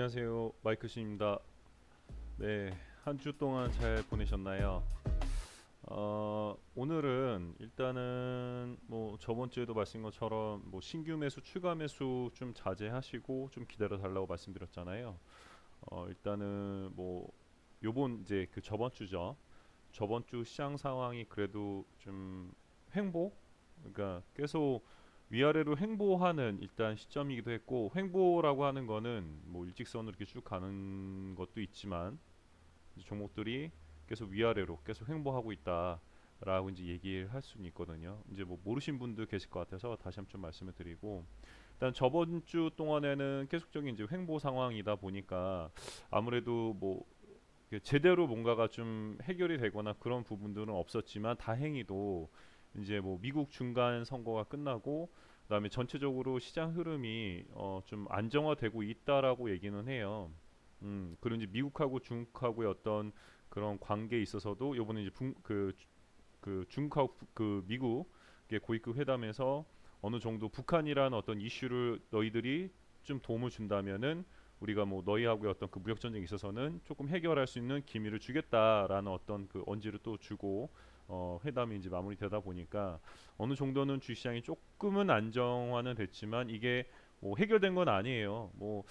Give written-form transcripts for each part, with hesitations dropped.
안녕하세요. 마이크 신입니다. 네, 한 주 동안 잘 보내셨나요? 오늘은 일단은 뭐 저번 주에도 말씀인 것처럼 뭐 신규 매수, 추가 매수 좀 자제하시고 좀 기다려 달라고 말씀드렸잖아요. 일단은 뭐 요번 이제 그 저번 주죠. 저번 주 시장 상황이 그래도 좀 횡보, 그러니까 계속 위아래로 횡보하는 일단 시점이기도 했고, 횡보라고 하는 거는 뭐 일직선으로 이렇게 쭉 가는 것도 있지만 이제 종목들이 계속 위아래로 계속 횡보하고 있다라고 이제 얘기를 할 수는 있거든요. 이제 뭐 모르신 분들 계실 것 같아서 다시 한번 좀 말씀을 드리고, 일단 저번 주 동안에는 계속적인 이제 횡보 상황이다 보니까 아무래도 뭐 제대로 뭔가가 좀 해결이 되거나 그런 부분들은 없었지만, 다행히도 이제 뭐 미국 중간 선거가 끝나고 그다음에 전체적으로 시장 흐름이 좀 안정화되고 있다라고 얘기는 해요. 그리고 이제 미국하고 중국하고의 어떤 그런 관계에 있어서도 요번에 이제 그 중국하고 그 미국의 고위급 회담에서 어느 정도 북한이라는 어떤 이슈를 너희들이 좀 도움을 준다면은 우리가 뭐 너희하고의 어떤 그 무역 전쟁에 있어서는 조금 해결할 수 있는 기미를 주겠다라는 어떤 그 언지를 또 주고 회담이 이제 마무리되다 보니까 어느 정도는 주시장이 조금은 안정화는 됐지만 이게 뭐 해결된 건 아니에요. 뭐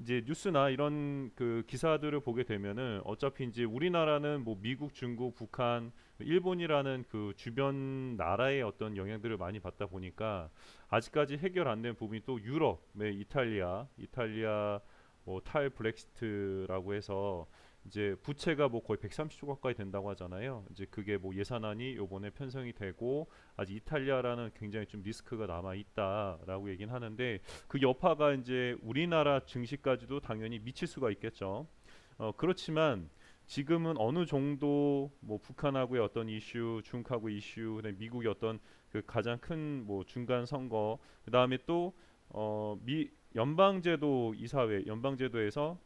이제 뉴스나 이런 그 기사들을 보게 되면은 어차피 이제 우리나라는 뭐 미국, 중국, 북한, 일본이라는 그 주변 나라의 어떤 영향들을 많이 받다 보니까 아직까지 해결 안 된 부분이 또 유럽의 이탈리아 뭐 탈 브렉시트라고 해서 이제 부채가 뭐 거의 130조 가까이 된다고 하잖아요. 이제 그게 뭐 예산안이 요번에 편성이 되고 아직 이탈리아라는 굉장히 좀 리스크가 남아 있다라고 얘기는 하는데, 그 여파가 이제 우리나라 증시까지도 당연히 미칠 수가 있겠죠. 그렇지만 지금은 어느 정도 뭐 북한하고의 어떤 이슈, 중국하고 이슈, 그다음에 미국의 어떤 그 가장 큰 뭐 중간 선거, 그다음에 또 미 연방제도 이사회 연방제도에서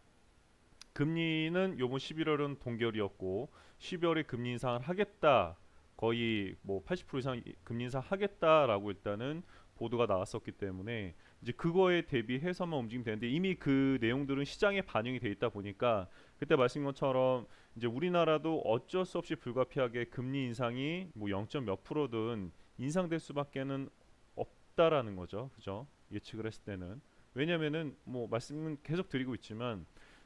금리는 요번 11월은 동결이었고 12월에 금리 인상을 하겠다, 거의 뭐 80% 이상 금리 인상 하겠다라고 일단은 보도가 나왔었기 때문에 이제 그거에 대비해서만 움직이면 되는데, 이미 그 내용들은 시장에 반영이 돼 있다 보니까 그때 말씀인 것처럼 이제 우리나라도 어쩔 수 없이 불가피하게 금리 인상이 뭐 0. 몇 프로든 인상될 수밖에는 없다라는 거죠. 그죠? 예측을 했을 때는. 왜냐면은 뭐 말씀은 계속 드리고 있지만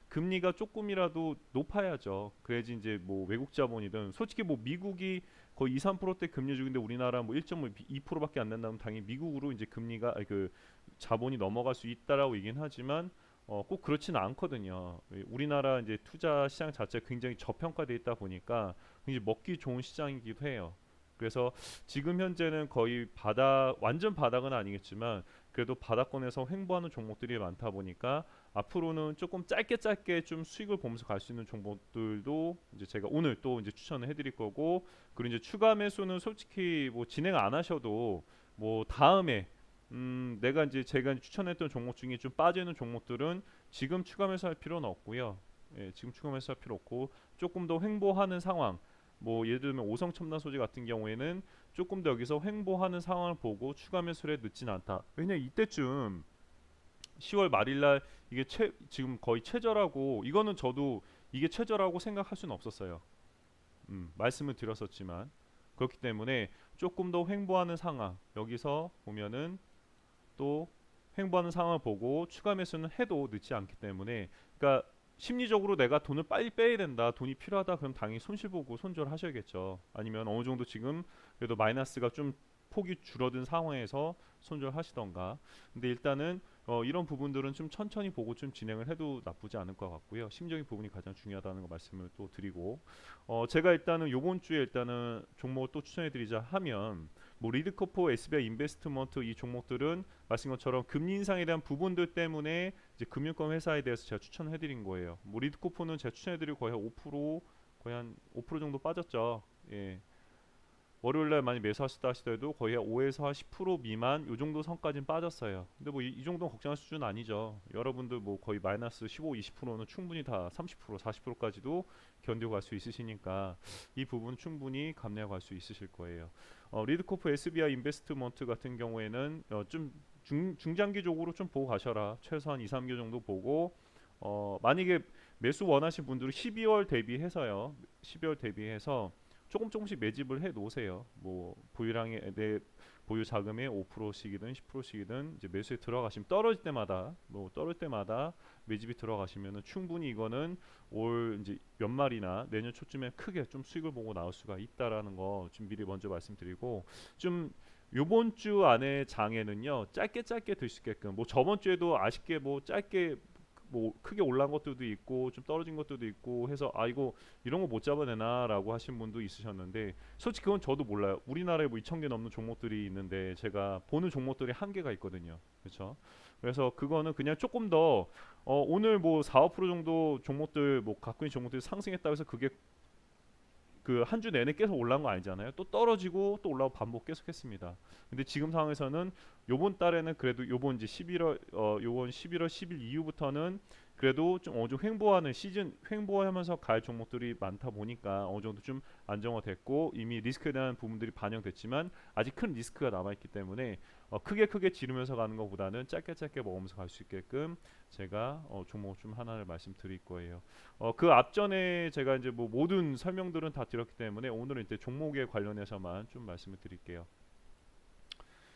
금리가 조금이라도 높아야죠. 그래야지 이제 뭐 외국 자본이든, 솔직히 뭐 미국이 거의 2, 3%대 금리 주기인데 우리나라 뭐 1.2%밖에 안 된다면 당연히 미국으로 이제 금리가 그 자본이 넘어갈 수 있다라고 얘기는 하지만 꼭 그렇지는 않거든요. 우리나라 이제 투자 시장 자체가 굉장히 저평가돼 있다 보니까 굉장히 먹기 좋은 시장이기도 해요. 그래서 지금 현재는 거의 바닥, 완전 바닥은 아니겠지만 그래도 바닥권에서 횡보하는 종목들이 많다 보니까 앞으로는 조금 짧게 좀 수익을 보면서 갈 수 있는 종목들도 이제 제가 오늘 또 이제 추천을 해드릴 거고, 그리고 이제 추가 매수는 솔직히 뭐 진행 안 하셔도 뭐 다음에 내가 이제 제가 추천했던 종목 중에 좀 빠지는 종목들은 지금 추가 매수할 필요는 없고요. 예, 지금 추가 매수할 필요 없고 조금 더 횡보하는 상황, 뭐 예를 들면 오성 첨단 소재 같은 경우에는 조금 더 여기서 횡보하는 상황을 보고 추가 매수를 늦진 않다. 왜냐 이때쯤 10월 말일날 이게 지금 거의 최저라고, 이거는 저도 이게 최저라고 생각할 수는 없었어요. 말씀을 드렸었지만 그렇기 때문에 조금 더 횡보하는 상황, 여기서 보면은 또 횡보하는 상황을 보고 추가 매수는 해도 늦지 않기 때문에, 그러니까 심리적으로 내가 돈을 빨리 빼야 된다, 돈이 필요하다, 그럼 당연히 손실 보고 손절하셔야겠죠. 아니면 어느 정도 지금 그래도 마이너스가 좀 폭이 줄어든 상황에서 손절하시던가. 근데 일단은 이런 부분들은 좀 천천히 보고 좀 진행을 해도 나쁘지 않을 것 같고요. 심적인 부분이 가장 중요하다는 거 말씀을 또 드리고, 제가 일단은 요번 주에 일단은 종목을 또 추천해드리자 하면 뭐 리드코프, SBI 인베스트먼트, 이 종목들은 말씀 것처럼 금리 인상에 대한 부분들 때문에 이제 금융권 회사에 대해서 제가 추천해드린 거예요. 뭐 리드코프는 제가 추천해드리고 거의 한 5%, 거의 한 5% 정도 빠졌죠. 예. 월요일날 많이 매수하셨다 하시더라도 거의 5에서 10% 미만 요 정도 선까지는 빠졌어요. 근데 뭐 이 정도는 걱정할 수준은 아니죠. 여러분들 뭐 거의 마이너스 15, 20%는 충분히 다 30%, 40%까지도 견디고 갈 수 있으시니까 이 부분 충분히 감내하고 갈 수 있으실 거예요. 리드코프 SBI 인베스트먼트 같은 경우에는 좀 중장기적으로 좀 보고 가셔라. 최소한 2, 3개월 정도 보고 만약에 매수 원하신 분들은 12월 대비해서요. 12월 대비해서 조금씩 매집을 해 놓으세요. 뭐 보유량의 내 보유 자금의 5%씩이든 10%씩이든 이제 매수에 들어가시면 떨어질 때마다 뭐 떨어질 때마다 매집이 들어가시면은 충분히 이거는 올 이제 연말이나 내년 초쯤에 크게 좀 수익을 보고 나올 수가 있다라는 거 좀 미리 먼저 말씀드리고 좀 요번 주 안에 장에는요 짧게 들 수 있게끔 뭐 저번 주에도 아쉽게 뭐 짧게 뭐 크게 올라간 것들도 있고 좀 떨어진 것들도 있고 해서 아 이거 이런 거 못 잡아내나라고 하신 분도 있으셨는데 솔직히 그건 저도 몰라요. 우리나라에 뭐 2천 개 넘는 종목들이 있는데 제가 보는 종목들이 한계가 있거든요. 그렇죠? 그래서 그거는 그냥 조금 더 오늘 뭐 4, 5% 정도 종목들 뭐 갖고 있는 종목들이 상승했다고 해서 그게 그 한 주 내내 계속 올라간 거 아니잖아요. 또 떨어지고 또 올라오고 반복 계속했습니다. 근데 지금 상황에서는 요번 달에는 그래도 요번 이제 11월 요번 11월 10일 이후부터는 그래도 좀 어느 정도 횡보하는 시즌 횡보하면서 갈 종목들이 많다 보니까 어느 정도 좀 안정화됐고 이미 리스크에 대한 부분들이 반영됐지만 아직 큰 리스크가 남아 있기 때문에 크게 지르면서 가는 것보다는 짧게 먹으면서 갈 수 있게끔 제가 종목 좀 하나를 말씀드릴 거예요. 그 앞전에 제가 이제 뭐 모든 설명들은 다 드렸기 때문에 오늘은 이제 종목에 관련해서만 좀 말씀을 드릴게요.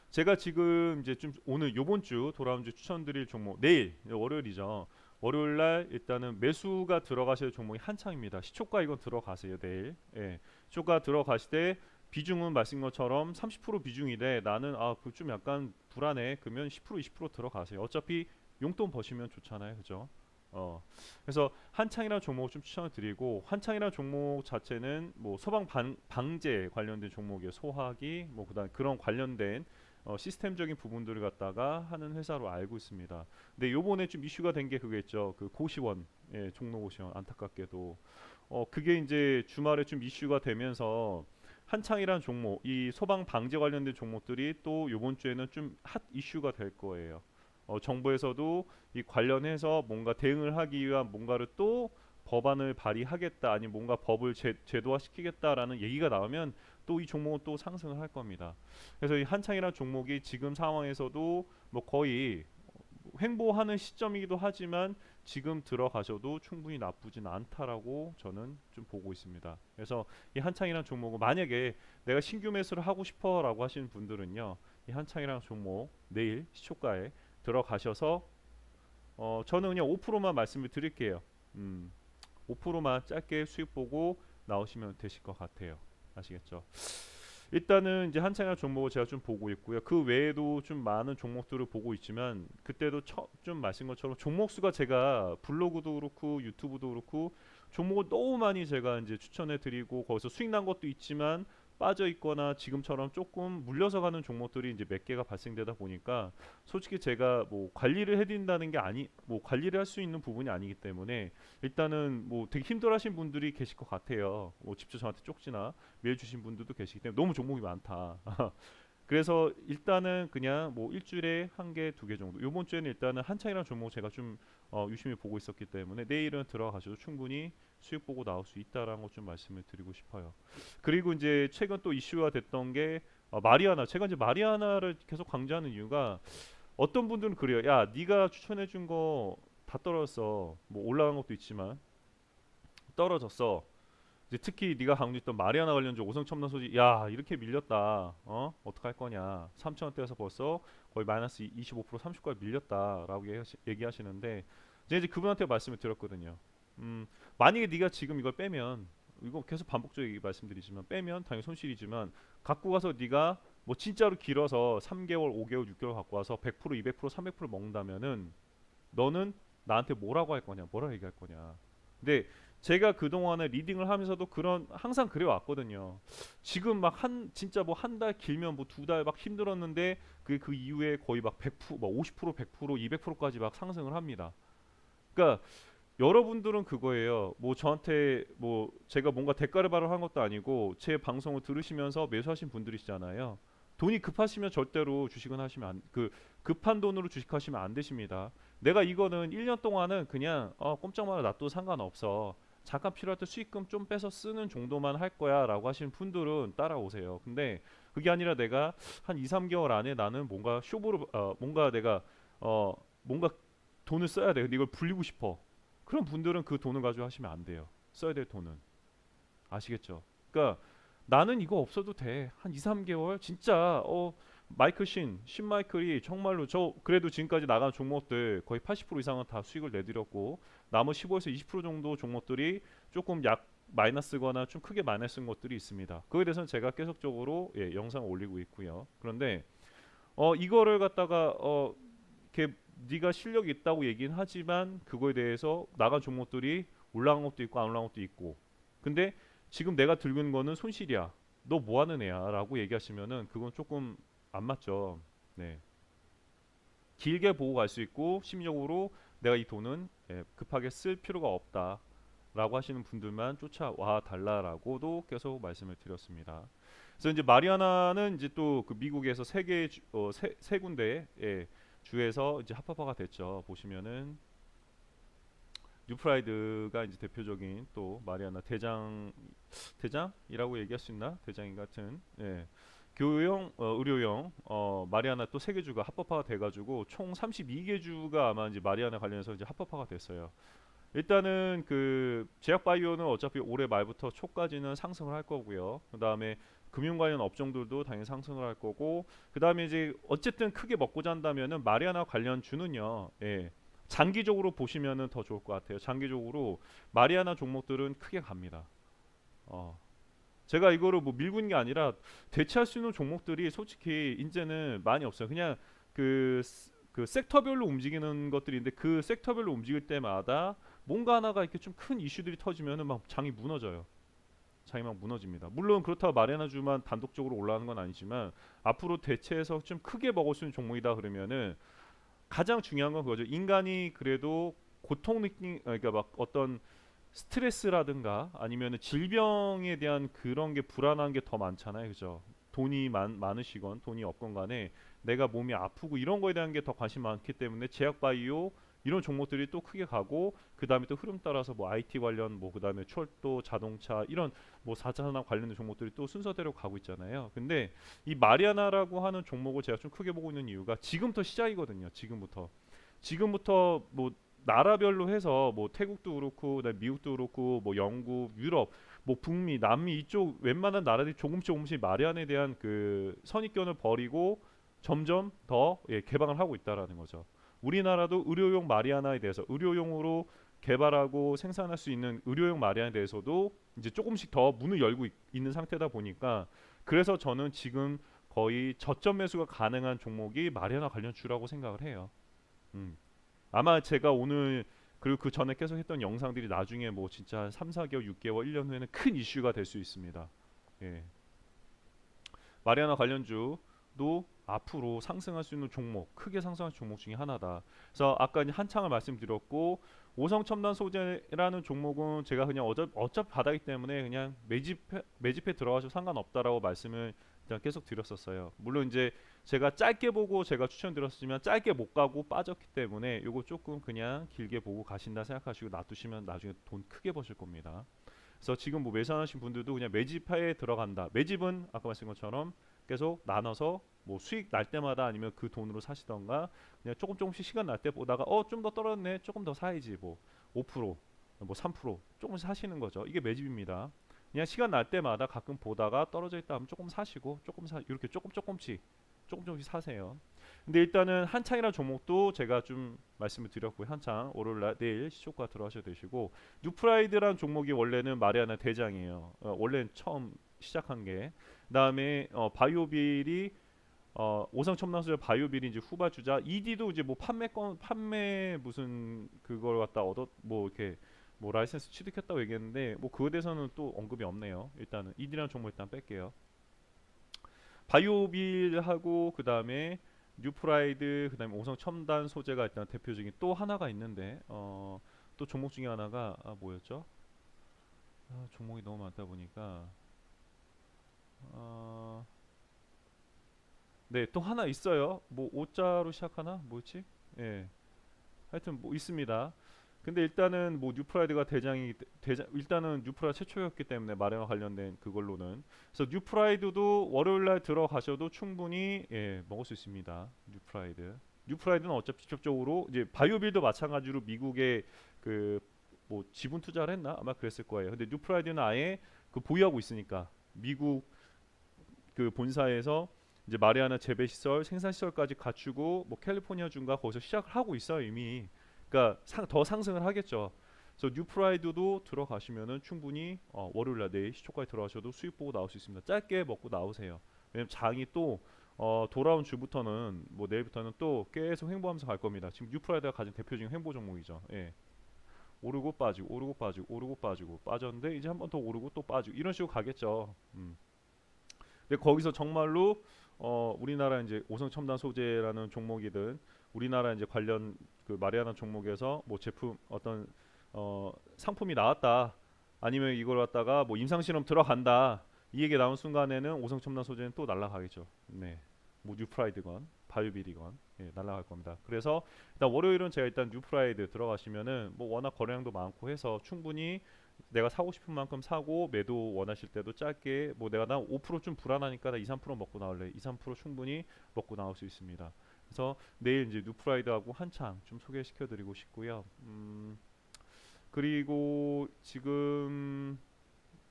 제가 지금 이제 좀 오늘 요번 주 돌아온 주 추천드릴 종목 내일 월요일이죠. 월요일 날 일단은 매수가 들어가실 종목이 한창입니다. 시초가 이건 들어가세요 내일. 예. 시초가 들어가실 때 비중은 말씀 것처럼 30% 비중인데 나는 그 좀 약간 불안해. 그러면 10% 20% 들어가세요. 어차피 용돈 버시면 좋잖아요. 그죠? 그래서 한창이라는 종목 좀 추천을 드리고 한창이라는 종목 자체는 뭐 방제 관련된 종목이에요. 소화기 뭐 그다음 그런 관련된 시스템적인 부분들을 갖다가 하는 회사로 알고 있습니다. 근데 요번에 좀 이슈가 된 게 그거였죠. 그 고시원, 예, 종로 고시원 안타깝게도 그게 이제 주말에 좀 이슈가 되면서 한창이란 종목, 이 소방 방제 관련된 종목들이 또 요번 주에는 좀 핫 이슈가 될 거예요. 정부에서도 이 관련해서 뭔가 대응을 하기 위한 뭔가를 또 법안을 발의하겠다 아니면 뭔가 법을 제도화시키겠다라는 얘기가 나오면 또 이 종목은 또 상승을 할 겁니다. 그래서 이 한창이라는 종목이 지금 상황에서도 뭐 거의 횡보하는 시점이기도 하지만 지금 들어가셔도 충분히 나쁘진 않다라고 저는 좀 보고 있습니다. 그래서 이 한창이라는 종목은 만약에 내가 신규 매수를 하고 싶어라고 하시는 분들은요, 이 한창이라는 종목 내일 시초가에 들어가셔서 저는 그냥 5%만 말씀을 드릴게요. 5%만 짧게 수익 보고 나오시면 되실 것 같아요. 아시겠죠? 일단은 이제 한창이나 종목을 제가 좀 보고 있고요. 그 외에도 좀 많은 종목들을 보고 있지만 그때도 좀 말씀 것처럼 종목 수가 제가 블로그도 그렇고 유튜브도 그렇고 종목을 너무 많이 제가 이제 추천해 드리고 거기서 수익 난 것도 있지만 빠져 있거나 지금처럼 조금 물려서 가는 종목들이 이제 몇 개가 발생되다 보니까 솔직히 제가 뭐 관리를 해드린다는 게 뭐 관리를 할 수 있는 부분이 아니기 때문에 일단은 뭐 되게 힘들어하신 분들이 계실 것 같아요. 뭐 직접 저한테 쪽지나 메일 주신 분들도 계시기 때문에 너무 종목이 많다. 그래서 일단은 그냥 뭐 일주일에 한 개, 두 개 정도. 요번 주에는 일단은 한창이라는 종목 제가 좀 유심히 보고 있었기 때문에 내일은 들어가셔도 충분히 수익 보고 나올 수 있다라는 것 좀 말씀을 드리고 싶어요. 그리고 이제 최근 또 이슈가 됐던 게 마리아나. 제가 이제 마리아나를 계속 강조하는 이유가 어떤 분들은 그래요. 야, 네가 추천해 준 거 다 떨어졌어. 뭐 올라간 것도 있지만 떨어졌어. 이제 특히 네가 강조했던 마리아나 관련주 오성첨단 소지 야 이렇게 밀렸다 어떡할 거냐 3,000원대에서 벌써 거의 마이너스 25% 30까지 밀렸다라고 얘기하시는데 제가 이제 그분한테 말씀을 드렸거든요. 만약에 네가 지금 이걸 빼면 이거 계속 반복적으로 말씀드리지만 빼면 당연히 손실이지만 갖고 가서 네가 뭐 진짜로 길어서 3개월 5개월 6개월 갖고 와서 100% 200% 300% 먹는다면은 너는 나한테 뭐라고 할 거냐 뭐라고 얘기할 거냐. 근데 제가 그동안에 리딩을 하면서도 그런 항상 그래 왔거든요. 지금 막 진짜 뭐 한 달 길면 뭐 두 달 막 힘들었는데 그 이후에 거의 막 100%, 막 50%, 100%, 200%까지 막 상승을 합니다. 그러니까 여러분들은 그거예요. 뭐 저한테 뭐 제가 뭔가 대가를 바라한 것도 아니고 제 방송을 들으시면서 매수하신 분들이시잖아요. 돈이 급하시면 절대로 주식은 하시면 그 급한 돈으로 주식하시면 안 되십니다. 내가 이거는 1년 동안은 그냥 꼼짝마다 놔도 상관없어. 잠깐 필요할 때 수익금 좀 빼서 쓰는 정도만 할 거야라고 하시는 분들은 따라오세요. 근데 그게 아니라 내가 한 2, 3개월 안에 나는 뭔가 쇼부로 뭔가 내가 뭔가 돈을 써야 돼. 근데 이걸 불리고 싶어. 그런 분들은 그 돈을 가지고 하시면 안 돼요. 써야 될 돈은. 아시겠죠? 그러니까 나는 이거 없어도 돼. 한 2, 3개월 진짜 마이클 신 마이클이 정말로 저 그래도 지금까지 나간 종목들 거의 80% 이상은 다 수익을 내드렸고 나머지 15에서 20% 정도 종목들이 조금 약 마이너스거나 좀 크게 마이너스인 것들이 있습니다. 그거에 대해서는 제가 계속적으로 영상을 올리고 있고요. 그런데 이거를 갖다가 이렇게 네가 실력이 있다고 얘기는 하지만 그거에 대해서 나간 종목들이 올라간 것도 있고 안 올라간 것도 있고 근데 지금 내가 들고 있는 거는 손실이야. 너 뭐 하는 애야? 라고 얘기하시면은 그건 조금 안 맞죠. 네. 길게 보고 갈 수 있고 심리적으로 내가 이 돈은 급하게 쓸 필요가 없다. 라고 하시는 분들만 쫓아와 달라라고도 계속 말씀을 드렸습니다. 그래서 이제 마리아나는 이제 또 그 미국에서 세 군데 주에서 이제 합법화가 됐죠. 보시면은 뉴프라이드가 이제 대표적인 또 마리아나 대장이라고 얘기할 수 있나? 대장인 같은 교육 의료용 마리아나 또 3개 주가 합법화가 돼가지고 총 32개 주가 아마 이제 마리아나 관련해서 이제 합법화가 됐어요. 일단은 그 제약바이오는 어차피 올해 말부터 초까지는 상승을 할 거고요. 그 다음에 금융 관련 업종들도 당연히 상승을 할 거고, 그 다음에 이제 어쨌든 크게 먹고 잔다면은 마리아나 관련 주는요, 장기적으로 보시면은 더 좋을 것 같아요. 장기적으로 마리아나 종목들은 크게 갑니다. 어, 제가 이거를 뭐 밀고 있는 게 아니라 대체할 수 있는 종목들이 솔직히 이제는 많이 없어요. 그냥 그, 그 섹터별로 움직이는 것들인데 그 섹터별로 움직일 때마다 뭔가 하나가 이렇게 좀 큰 이슈들이 터지면은 막 장이 무너져요. 장이 막 무너집니다. 물론 그렇다고 마리아나주만 단독적으로 올라가는 건 아니지만 앞으로 대체해서 좀 크게 먹을 수 있는 종목이다 그러면은 가장 중요한 건 그거죠. 인간이 그래도 고통 느끼 그러니까 막 어떤 스트레스라든가 아니면 질병에 대한 그런 게 불안한 게 더 많잖아요. 그죠? 돈이 많으시건 돈이 없건 간에 내가 몸이 아프고 이런 거에 대한 게 더 관심 많기 때문에 제약 바이오 이런 종목들이 또 크게 가고 그 다음에 또 흐름 따라서 뭐 IT 관련 뭐 그 다음에 철도 자동차 이런 뭐 4차 산업 관련된 종목들이 또 순서대로 가고 있잖아요. 근데 이 마리아나라고 하는 종목을 제가 좀 크게 보고 있는 이유가 지금부터 시작이거든요. 지금부터 뭐 나라별로 해서 뭐 태국도 그렇고 그다음에 미국도 그렇고 뭐 영국, 유럽, 뭐 북미, 남미 이쪽 웬만한 나라들이 조금씩 마리안에 대한 그 선입견을 버리고 점점 더 개방을 하고 있다라는 거죠. 우리나라도 의료용 마리아나에 대해서 의료용으로 개발하고 생산할 수 있는 의료용 마리아나에 대해서도 이제 조금씩 더 문을 열고 있는 상태다 보니까 그래서 저는 지금 거의 저점 매수가 가능한 종목이 마리아나 관련 주라고 생각을 해요. 음. 아마 제가 오늘 그리고 그 전에 계속 했던 영상들이 나중에 뭐 진짜 한 3, 4개월, 6개월, 1년 후에는 큰 이슈가 될 수 있습니다. 예. 마리아나 관련주도 앞으로 상승할 수 있는 종목, 크게 상승할 종목 중에 하나다. 그래서 아까 이제 한창을 말씀드렸고 오성 첨단 소재라는 종목은 제가 그냥 어차피 바닥이기 때문에 그냥 매집해 들어가셔도 상관없다라고 말씀을 일단 계속 드렸었어요. 물론 이제 제가 짧게 보고 제가 추천드렸지만 짧게 못 가고 빠졌기 때문에 이거 조금 그냥 길게 보고 가신다 생각하시고 놔두시면 나중에 돈 크게 버실 겁니다. 그래서 지금 뭐 매수하신 분들도 그냥 매집하에 들어간다. 매집은 아까 말씀한 것처럼 계속 나눠서 뭐 수익 날 때마다 아니면 그 돈으로 사시던가 그냥 조금씩 시간 날 때 보다가 좀 더 떨어졌네 조금 더 사야지 뭐 5%뭐 3% 조금씩 사시는 거죠. 이게 매집입니다. 그냥 시간 날 때마다 가끔 보다가 떨어져 있다 하면 조금 사시고 조금 이렇게 조금씩 사세요. 근데 일단은 한창이라는 종목도 제가 좀 말씀을 드렸고요. 한창 오늘날 내일 시초가 들어가셔도 되시고 뉴프라이드라는 종목이 원래는 마리아나 대장이에요. 원래는 처음 시작한 게 그다음에 바이오빌이 오상 첨단소재 바이오빌이 이제 후발주자 ED도 이제 뭐 판매 무슨 그걸 갖다 얻었 뭐 이렇게 뭐 라이센스 취득했다고 얘기했는데 뭐 그거에 대해서는 또 언급이 없네요. 일단은 ED라는 종목 일단 뺄게요. 바이오빌하고 그 다음에 뉴프라이드 그 다음에 오성 첨단 소재가 일단 대표적인 또 하나가 있는데 또 종목 중에 하나가 뭐였죠? 종목이 너무 많다 보니까 네, 또 하나 있어요. 뭐 오자로 시작하나? 뭐였지? 예. 하여튼 뭐 있습니다. 근데 일단은 뭐 뉴프라이드가 일단은 뉴프라 최초였기 때문에 마련과 관련된 그걸로는 그래서 뉴프라이드도 월요일 날 들어가셔도 충분히 먹을 수 있습니다. 뉴프라이드는 어차피 직접적으로 이제 바이오빌도 마찬가지로 미국의 그 뭐 지분 투자를 했나 아마 그랬을 거예요. 근데 뉴프라이드는 아예 그 보유하고 있으니까 미국 그 본사에서 이제 마리아나 재배 시설, 생산 시설까지 갖추고 뭐 캘리포니아 주가 거기서 시작을 하고 있어요 이미. 그러니까 더 상승을 하겠죠. 그래서 뉴프라이드도 들어가시면은 충분히 월요일날 내일 시초까지 들어가셔도 수익 보고 나올 수 있습니다. 짧게 먹고 나오세요. 왜냐면 장이 또 돌아온 주부터는 뭐 내일부터는 또 계속 횡보하면서 갈 겁니다. 지금 뉴프라이드가 가장 대표적인 횡보 종목이죠. 예. 오르고 빠지고 오르고 빠지고 오르고 빠지고 빠졌는데 이제 한 번 더 오르고 또 빠지고 이런 식으로 가겠죠. 근데 거기서 정말로 우리나라 이제 오성첨단 소재라는 종목이든 우리나라 이제 관련 그 마리아나 종목에서 뭐 제품 어떤 상품이 나왔다 아니면 이걸 갖다가 뭐 임상 실험 들어간다 이 얘기 나온 순간에는 오성첨단 소재는 또 날아가겠죠. 네, 뭐 뉴프라이드건 바이오비리건 날아갈 겁니다. 그래서 일단 월요일은 제가 일단 뉴프라이드 들어가시면은 뭐 워낙 거래량도 많고 해서 충분히 내가 사고 싶은 만큼 사고 매도 원하실 때도 짧게 뭐 내가 나 5%좀 불안하니까 나 2, 3% 먹고 나올래. 2, 3% 충분히 먹고 나올 수 있습니다. 그래서 내일 이제 뉴프라이드하고 한창 좀 소개시켜 드리고 싶고요. 그리고 지금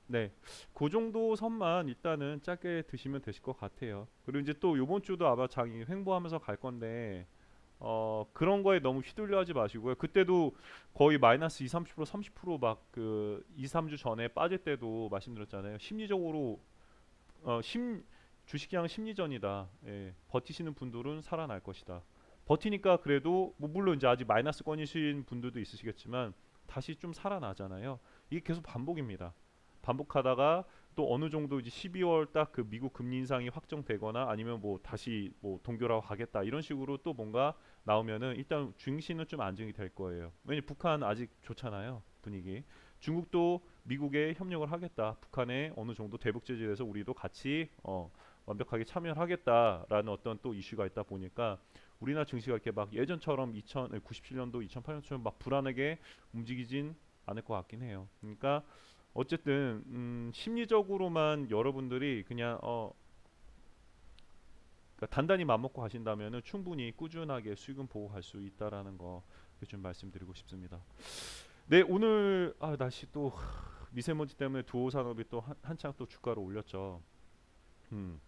네, 그 정도 선만 일단은 짧게 드시면 되실 것 같아요. 그리고 이제 또 요번 주도 아마 장이 횡보하면서 갈 건데 그런 거에 너무 휘둘려 하지 마시고요. 그때도 거의 마이너스 2, 30%막 그 2, 3주 전에 빠질 때도 말씀드렸잖아요. 심리적으로 어, 심 주식시장 심리전이다. 예, 버티시는 분들은 살아날 것이다. 버티니까 그래도 뭐 물론 이제 아직 마이너스권이신 분들도 있으시겠지만 다시 좀 살아나잖아요. 이게 계속 반복입니다. 반복하다가 또 어느 정도 이제 12월 딱 그 미국 금리 인상이 확정되거나 아니면 뭐 다시 뭐 동결하고 가겠다 이런 식으로 또 뭔가 나오면은 일단 증시는 좀 안정이 될 거예요. 왜냐 북한 아직 좋잖아요 분위기. 중국도 미국에 협력을 하겠다. 북한에 어느 정도 대북 제재에서 우리도 같이 완벽하게 참여를 하겠다라는 어떤 또 이슈가 있다 보니까 우리나라 증시가 이렇게 막 예전처럼 2097년도, 2008년처럼 막 불안하게 움직이진 않을 것 같긴 해요. 그러니까 어쨌든 심리적으로만 여러분들이 그냥 그러니까 단단히 맘먹고 가신다면은 충분히 꾸준하게 수익은 보고 갈 수 있다라는 거 좀 말씀드리고 싶습니다. 네, 오늘 날씨 또 미세먼지 때문에 두호 산업이 또 한창 또 주가를 올렸죠. 음,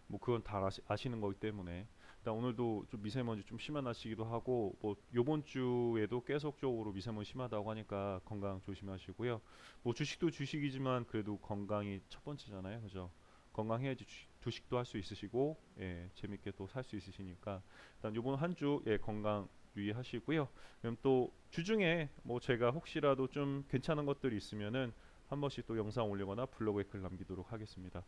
뭐 그건 다 아시는 거기 때문에 일단 오늘도 좀 미세먼지 좀 심한 날씨기도 하고 뭐 요번 주에도 계속적으로 미세먼지 심하다고 하니까 건강 조심하시고요. 뭐 주식도 주식이지만 그래도 건강이 첫 번째잖아요, 그죠? 건강해야지 주식도 할 수 있으시고 재밌게 또 살 수 있으시니까 일단 요번 한 주 건강 유의하시고요. 그럼 또 주중에 뭐 제가 혹시라도 좀 괜찮은 것들이 있으면은 한 번씩 또 영상 올리거나 블로그에 글 남기도록 하겠습니다.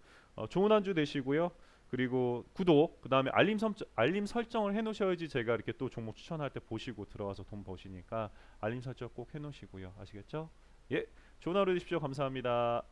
좋은 한 주 되시고요. 그리고 구독, 그 다음에 알림 설정을 해놓으셔야지 제가 이렇게 또 종목 추천할 때 보시고 들어가서 돈 버시니까 알림 설정 꼭 해놓으시고요. 아시겠죠? 예, 좋은 하루 되십시오. 감사합니다.